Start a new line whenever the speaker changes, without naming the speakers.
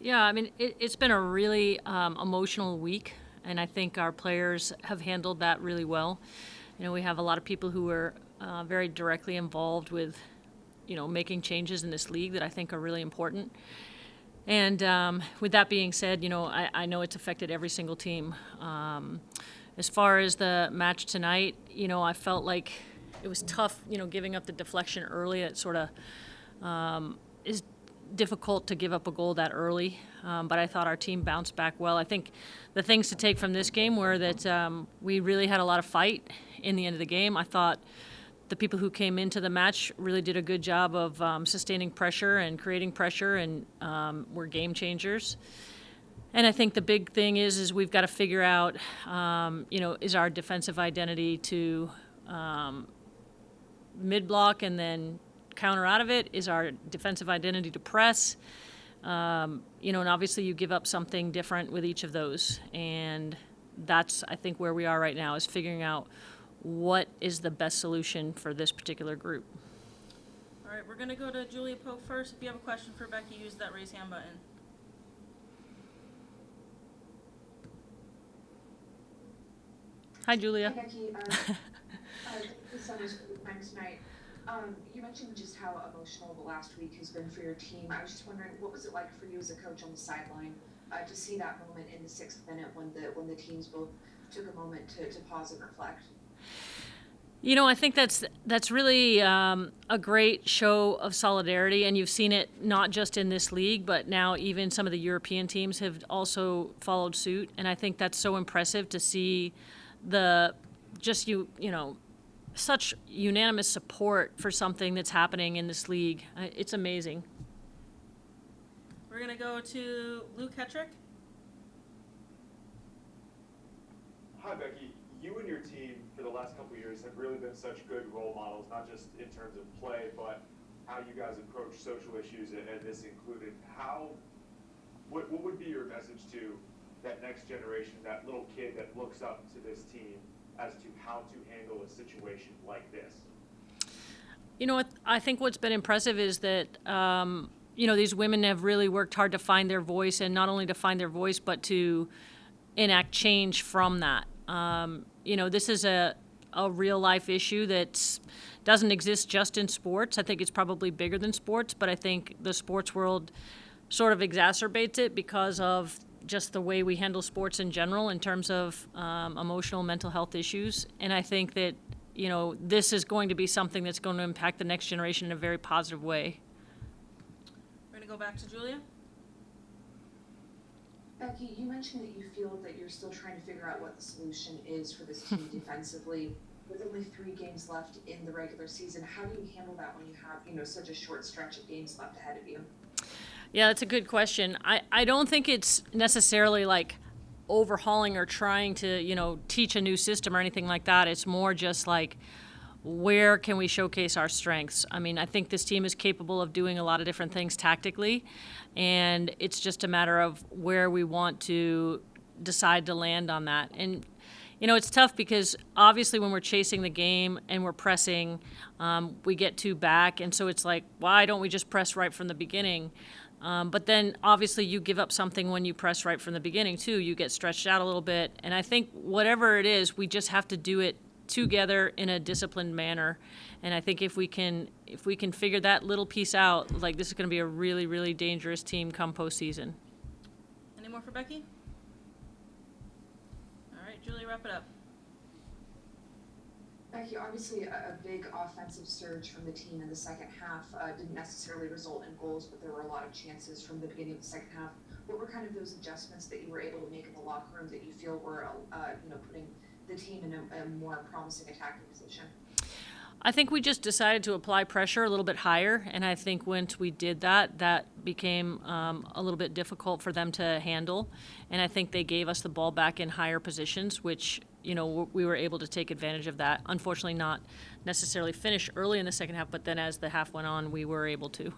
Yeah, I mean, it's been a really emotional week, and I think our players have handled that really well. We have a lot of people who are very directly involved with, making changes in this league that I think are really important. And with that being said, I know it's affected every single team. As far as the match tonight, I felt like it was tough, giving up the deflection early. It sort of is difficult to give up a goal that early, but I thought our team bounced back well. I think the things to take from this game were that we really had a lot of fight in the end of the game. I thought the people who came into the match really did a good job of sustaining pressure and creating pressure, and were game changers. And I think the big thing is we've got to figure out, is our defensive identity to mid-block and then counter out of it? Is our defensive identity to press? And obviously you give up something different with each of those. And that's, I think, where we are right now, is figuring out what is the best solution for this particular group.
All right, we're going to go to Julia Pope first. If you have a question for Becky, use that raise hand button.
Hi, Julia.
Hi, Becky. Thank you so much for the time tonight. You mentioned just how emotional the last week has been for your team. I was just wondering, what was it like for you as a coach on the sideline to see that moment in the 6th minute when the teams both took a moment to pause and reflect?
I think that's really a great show of solidarity, and you've seen it not just in this league, but now even some of the European teams have also followed suit, and I think that's so impressive to see such unanimous support for something that's happening in this league. It's amazing.
We're going to go to Luke Hetrick.
Hi, Becky. You and your team for the last couple of years have really been such good role models, not just in terms of play, but how you guys approach social issues, and this included. What would be your message to that next generation, that little kid that looks up to this team as to how to handle a situation like this?
I think what's been impressive is that, these women have really worked hard to find their voice, and not only to find their voice, but to enact change from that. This is a real life issue that doesn't exist just in sports. I think it's probably bigger than sports, but I think the sports world sort of exacerbates it because of just the way we handle sports in general in terms of emotional mental health issues. And I think that, this is going to be something that's going to impact the next generation in a very positive way.
We're going to go back to Julia.
Becky, you mentioned that you feel that you're still trying to figure out what the solution is for this team defensively. With only 3 games left in the regular season, how do you handle that when you have, such a short stretch of games left ahead of you?
Yeah, that's a good question. I don't think it's necessarily like overhauling or trying to, teach a new system or anything like that. It's more just like, where can we showcase our strengths? I mean, I think this team is capable of doing a lot of different things tactically, and it's just a matter of where we want to decide to land on that. And, it's tough because obviously when we're chasing the game and we're pressing, we get 2 back, and so it's like, why don't we just press right from the beginning? But then obviously you give up something when you press right from the beginning too. You get stretched out a little bit, and I think whatever it is, we just have to do it together in a disciplined manner. And I think if we can figure that little piece out, like, this is going to be a really, really dangerous team come postseason.
Any more for Becky? All right, Julia, wrap it up.
Becky, obviously a big offensive surge from the team in the second half didn't necessarily result in goals, but there were a lot of chances from the beginning of the second half. What were kind of those adjustments that you were able to make in the locker room that you feel were, putting the team in a more promising attacking position?
I think we just decided to apply pressure a little bit higher, and I think once we did that, that became a little bit difficult for them to handle. And I think they gave us the ball back in higher positions, which, we were able to take advantage of that. Unfortunately, not necessarily finish early in the second half, but then as the half went on, we were able to.